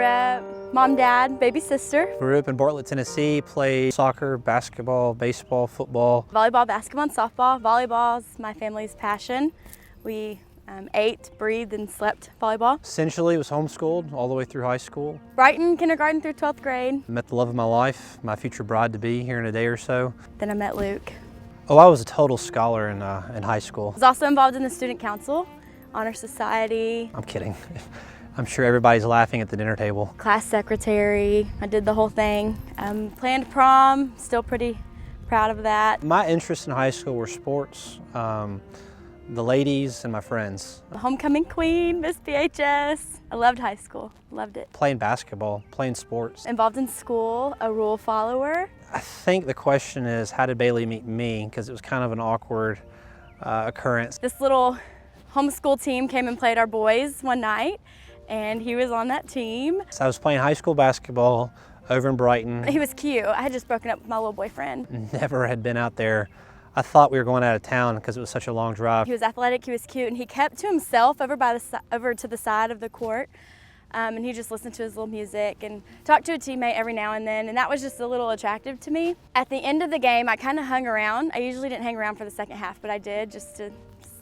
grew up, mom, dad, baby sister. Grew up in Bartlett, Tennessee, played soccer, basketball, baseball, football. Volleyball, basketball, and softball. Volleyball's my family's passion. We ate, breathed, and slept volleyball. Essentially was homeschooled all the way through high school. Brighton, kindergarten through 12th grade. Met the love of my life, my future bride-to-be here in a day or so. Then I met Luke. Oh, I was a total scholar in high school. I was also involved in the student council, honor society. I'm kidding. I'm sure everybody's laughing at the dinner table. Class secretary, I did the whole thing. Planned prom, still pretty proud of that. My interests in high school were sports, the ladies, and my friends. Homecoming queen, Miss BHS. I loved high school, loved it. Playing basketball, playing sports. Involved in school, a rule follower. I think the question is, how did Bailey meet me? Because it was kind of an awkward occurrence. This little homeschool team came and played our boys one night, and he was on that team. So I was playing high school basketball over in Brighton. He was cute. I had just broken up with my little boyfriend. Never had been out there. I thought we were going out of town because it was such a long drive. He was athletic, he was cute, and he kept to himself over to the side of the court. And he just listened to his little music and talked to a teammate every now and then, and that was just a little attractive to me. At the end of the game, I kind of hung around. I usually didn't hang around for the second half, but I did just to,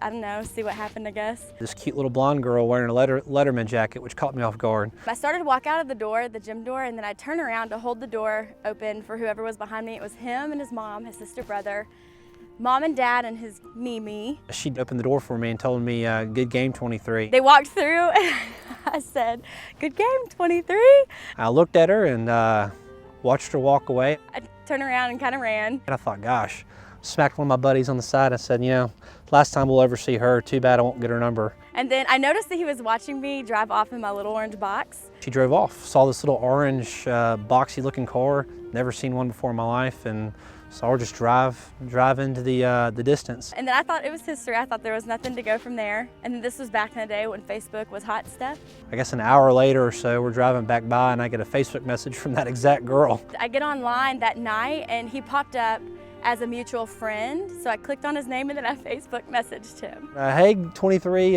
I don't know, see what happened, I guess. This cute little blonde girl wearing a Letterman jacket, which caught me off guard. I started to walk out of the door, the gym door, and then I turned around to hold the door open for whoever was behind me. It was him and his mom, his sister, brother, mom and dad, and his Mimi. She opened the door for me and told me, good game, 23. They walked through and I said, good game, 23. I looked at her and watched her walk away. I turned around and kind of ran. And I thought, gosh, smacked one of my buddies on the side. I said, you know, last time we'll ever see her, too bad I won't get her number. And then I noticed that he was watching me drive off in my little orange box. She drove off, saw this little orange, boxy looking car, never seen one before in my life, and saw her just drive into the distance. And then I thought it was history. I thought there was nothing to go from there. And then this was back in the day when Facebook was hot stuff. I guess an hour later or so, we're driving back by and I get a Facebook message from that exact girl. I get online that night and he popped up as a mutual friend. So I clicked on his name and then I Facebook messaged him. Hey, 23,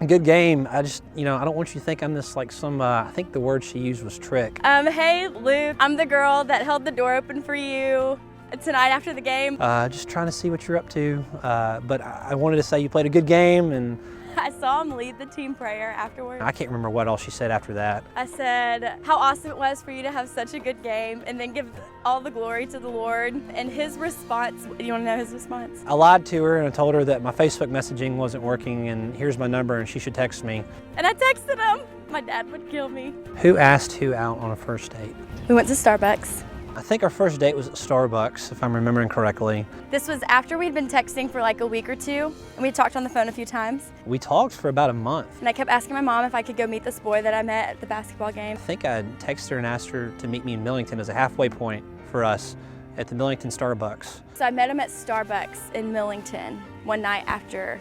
good game. I just, you know, I don't want you to think I'm this like some, I think the word she used was trick. Hey Luke, I'm the girl that held the door open for you tonight after the game. Just trying to see what you're up to. But I wanted to say you played a good game, and I saw him lead the team prayer afterwards. I can't remember what all she said after that. I said how awesome it was for you to have such a good game and then give all the glory to the Lord. And his response, do you want to know his response? I lied to her and I told her that my Facebook messaging wasn't working and here's my number and she should text me. And I texted him. My dad would kill me. Who asked who out on a first date? We went to Starbucks. I think our first date was at Starbucks, if I'm remembering correctly. This was after we'd been texting for like a week or two, and we talked on the phone a few times. We talked for about a month. And I kept asking my mom if I could go meet this boy that I met at the basketball game. I think I texted her and asked her to meet me in Millington as a halfway point for us at the Millington Starbucks. So I met him at Starbucks in Millington one night after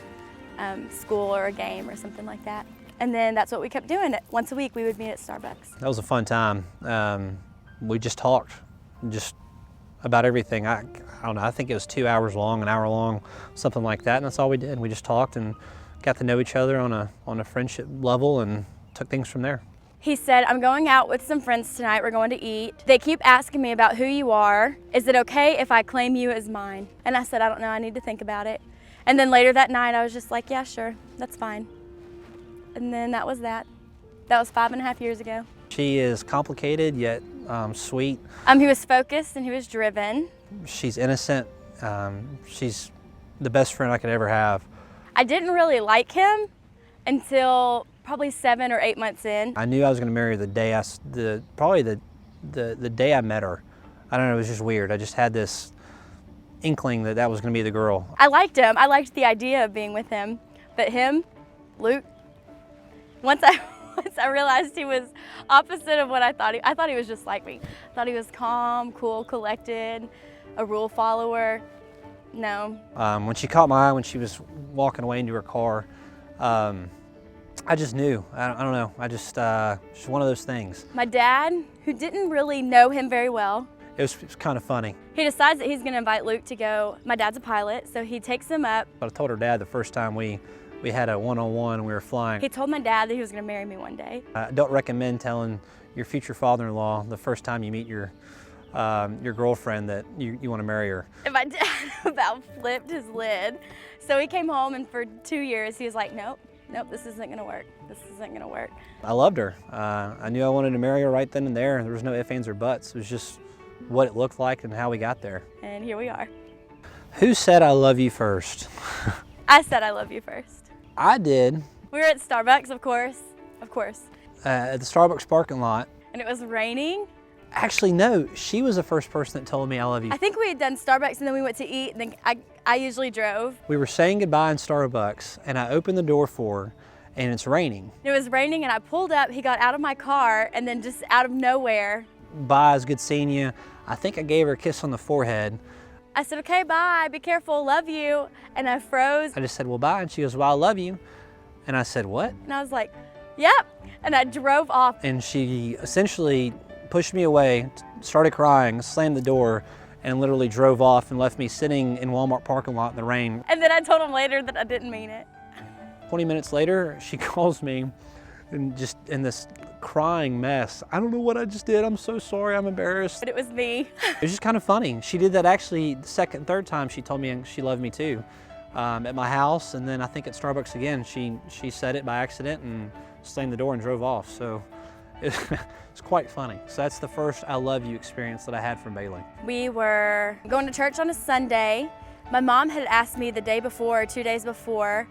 school or a game or something like that. And then that's what we kept doing. Once a week we would meet at Starbucks. That was a fun time. We just talked. Just about everything. I don't know, I think it was 2 hours long, an hour long, something like that, and that's all we did. We just talked and got to know each other on a friendship level and took things from there. He said, I'm going out with some friends tonight, we're going to eat. They keep asking me about who you are. Is it okay if I claim you as mine? And I said, I don't know, I need to think about it. And then later that night I was just like, yeah, sure, that's fine. And then that was that. That was 5.5 years ago. She is complicated yet sweet. He was focused and he was driven. She's innocent. She's the best friend I could ever have. I didn't really like him until probably 7 or 8 months in. I knew I was going to marry her the day probably the day I met her. I don't know, it was just weird. I just had this inkling that that was going to be the girl. I liked him. I liked the idea of being with him. But him, Luke, once I realized he was opposite of what I thought he was just like me. I thought he was calm, cool, collected, a rule follower. No. When she caught my eye when she was walking away into her car, I just knew. I don't know. I just one of those things. My dad, who didn't really know him very well, it was kind of funny. He decides that he's going to invite Luke to go. My dad's a pilot, so he takes him up. But I told her dad the first time we We had a one-on-one, we were flying. He told my dad that he was going to marry me one day. I don't recommend telling your future father-in-law the first time you meet your girlfriend that you want to marry her. And my dad about flipped his lid. So he came home, and for 2 years he was like, nope, this isn't going to work. This isn't going to work. I loved her. I knew I wanted to marry her right then and there. There was no ifs, ands, or buts. It was just what it looked like and how we got there. And here we are. Who said I love you first? I said I love you first. I did. We were at Starbucks, of course. At the Starbucks parking lot. And it was raining. Actually, no, she was the first person that told me I love you. I think we had done Starbucks, and then we went to eat, and then I usually drove. We were saying goodbye in Starbucks, and I opened the door for her, and it's raining. It was raining, and I pulled up. He got out of my car, and then just out of nowhere, Bye, it's good seeing you. I think I gave her a kiss on the forehead. I said, okay, bye, be careful, love you. And I froze, I just said, well, bye, and she goes, well, I love you. And I said, what? and I was like, yep. And I drove off. And she essentially pushed me away, started crying, slammed the door, and literally drove off and left me sitting in Walmart parking lot in the rain. And then I told him later that I didn't mean it. 20 minutes later, she calls me and just in this crying mess. I don't know what I just did. I'm so sorry. I'm embarrassed. But it was me. It was just kind of funny. She did that actually the second, third time she told me she loved me too. At my house, and then I think at Starbucks again. She said it by accident and slammed the door and drove off. So it's quite funny. So that's the first I love you experience that I had from Bailey. We were going to church on a Sunday. My mom had asked me the day before, 2 days before,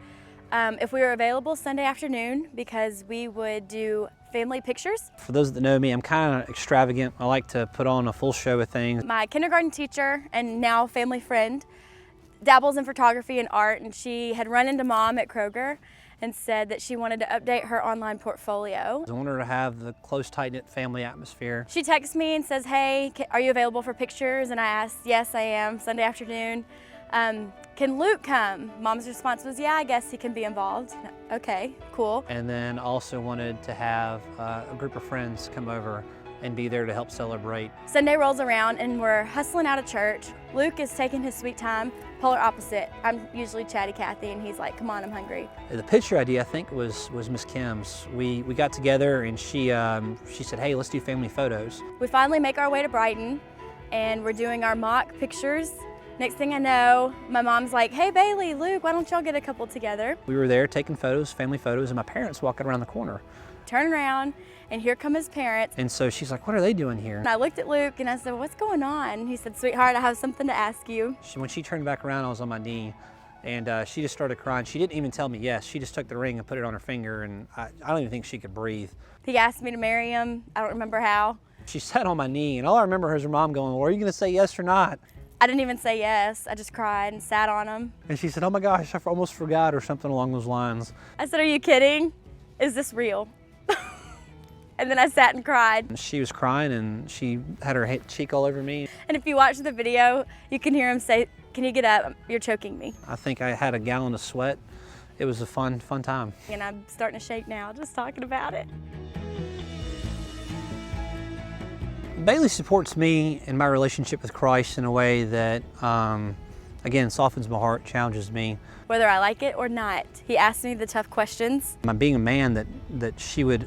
if we were available Sunday afternoon because we would do family pictures. For those that know me, I'm kind of extravagant. I like to put on a full show of things. My kindergarten teacher and now family friend dabbles in photography and art, and she had run into Mom at Kroger and said that she wanted to update her online portfolio. I want her to have the close, tight-knit family atmosphere. She texts me and says, hey, are you available for pictures? And I asked, yes, I am, Sunday afternoon. Can Luke come? Mom's response was, yeah, I guess he can be involved. Okay, cool. And then also wanted to have a group of friends come over and be there to help celebrate. Sunday rolls around and we're hustling out of church. Luke is taking his sweet time, polar opposite. I'm usually chatty Cathy, and he's like, come on, I'm hungry. The picture idea, I think, was Miss Kim's. We got together and she said, hey, let's do family photos. We finally make our way to Brighton, and we're doing our mock pictures. Next thing I know, my mom's like, hey, Bailey, Luke, why don't y'all get a couple together? We were there taking photos, family photos, and my parents walking around the corner. Turn around, and here come his parents. And so she's like, what are they doing here? And I looked at Luke and I said, what's going on? And he said, sweetheart, I have something to ask you. When she turned back around, I was on my knee, and she just started crying. She didn't even tell me yes. She just took the ring and put it on her finger, and I don't even think she could breathe. He asked me to marry him. I don't remember how. She sat on my knee, and all I remember is her mom going, well, are you going to say yes or not? I didn't even say yes. I just cried and sat on him. And she said, oh my gosh, I almost forgot, or something along those lines. I said, are you kidding? Is this real? And then I sat and cried. And she was crying, and she had her cheek all over me. And if you watch the video, you can hear him say, can you get up? You're choking me. I think I had a gallon of sweat. It was a fun time. And I'm starting to shake now just talking about it. Bailey supports me in my relationship with Christ in a way that, again, softens my heart, challenges me. Whether I like it or not, he asked me the tough questions. I'm being a man that she would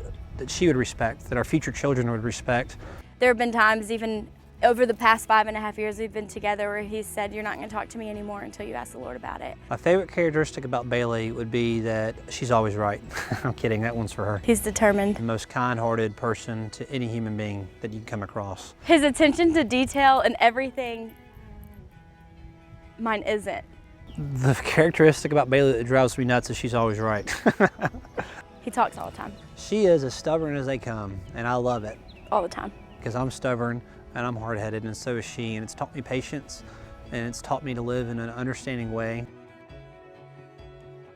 respect, that our future children would respect. There have been times, even over the past 5.5 years we've been together, where he said, you're not going to talk to me anymore until you ask the Lord about it. My favorite characteristic about Bailey would be that she's always right. I'm kidding, that one's for her. He's determined. The most kind-hearted person to any human being that you can come across. His attention to detail and everything, mine isn't. The characteristic about Bailey that drives me nuts is she's always right. He talks all the time. She is as stubborn as they come, and I love it. All the time. Because I'm stubborn and I'm hard-headed, and so is she, and it's taught me patience, and it's taught me to live in an understanding way.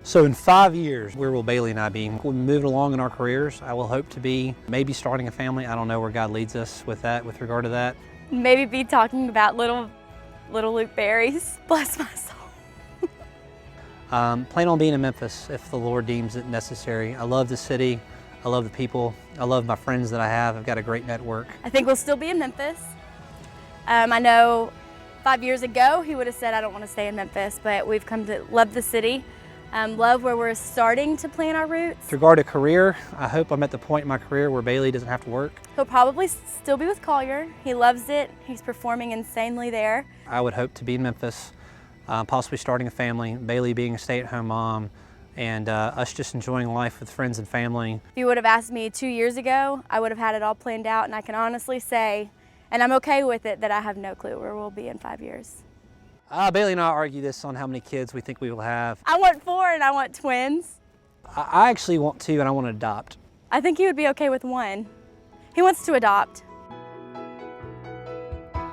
So in 5 years, where will Bailey and I be? We'll be moving along in our careers. I will hope to be maybe starting a family. I don't know where God leads us with regard to that. Maybe be talking about little Luke Berries. Bless my soul. Plan on being in Memphis if the Lord deems it necessary. I love the city. I love the people. I love my friends that I have. I've got a great network. I think we'll still be in Memphis. I know 5 years ago he would have said, I don't want to stay in Memphis, but we've come to love the city. love where we're starting to plant our roots. With regard to career, I hope I'm at the point in my career where Bailey doesn't have to work. He'll probably still be with Collier. He loves it. He's performing insanely there. I would hope to be in Memphis, possibly starting a family, Bailey being a stay-at-home mom, and us just enjoying life with friends and family. If you would have asked me 2 years ago, I would have had it all planned out, and I can honestly say, and I'm okay with it, that I have no clue where we'll be in 5 years. Bailey and I argue this on how many kids we think we will have. I want 4 and I want twins. I actually want 2 and I want to adopt. I think he would be okay with 1. He wants to adopt.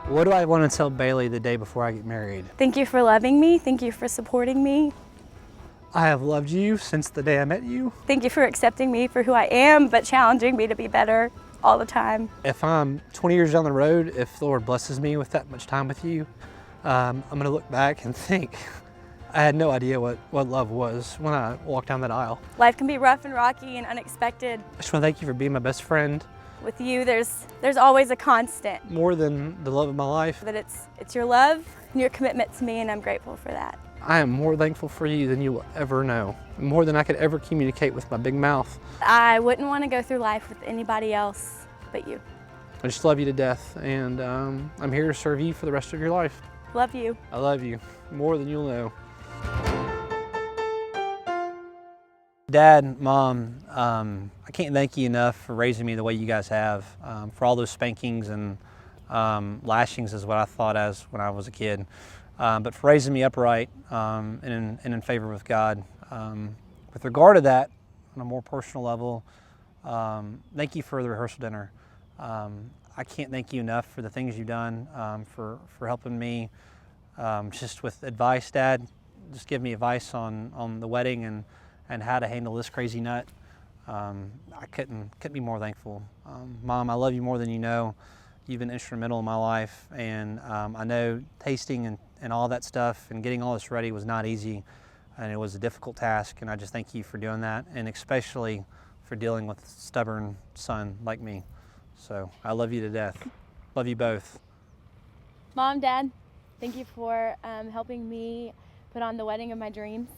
What do I want to tell Bailey the day before I get married? Thank you for loving me. Thank you for supporting me. I have loved you since the day I met you. Thank you for accepting me for who I am, but challenging me to be better all the time. If I'm 20 years down the road, if the Lord blesses me with that much time with you, I'm going to look back and think I had no idea what love was when I walked down that aisle. Life can be rough and rocky and unexpected. I just want to thank you for being my best friend. With you, there's always a constant. More than the love of my life. That it's your love and your commitment to me, and I'm grateful for that. I am more thankful for you than you will ever know. More than I could ever communicate with my big mouth. I wouldn't want to go through life with anybody else but you. I just love you to death, and I'm here to serve you for the rest of your life. Love you. I love you more than you'll know. Dad, Mom, I can't thank you enough for raising me the way you guys have, for all those spankings and lashings is what I thought as when I was a kid, but for raising me upright and in favor with God. With regard to that, on a more personal level, thank you for the rehearsal dinner. I can't thank you enough for the things you've done, for helping me just with advice, Dad. Just give me advice on the wedding and how to handle this crazy nut. I couldn't be more thankful. Mom, I love you more than you know. You've been instrumental in my life, and I know tasting and all that stuff and getting all this ready was not easy, and it was a difficult task, and I just thank you for doing that, and especially for dealing with a stubborn son like me. So I love you to death. Love you both. Mom, Dad, thank you for helping me put on the wedding of my dreams.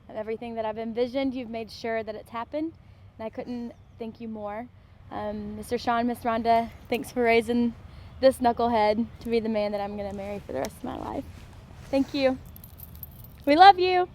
And everything that I've envisioned, you've made sure that it's happened, and I couldn't thank you more. Mr. Sean, Miss Rhonda, thanks for raising this knucklehead to be the man that I'm going to marry for the rest of my life. Thank you. We love you.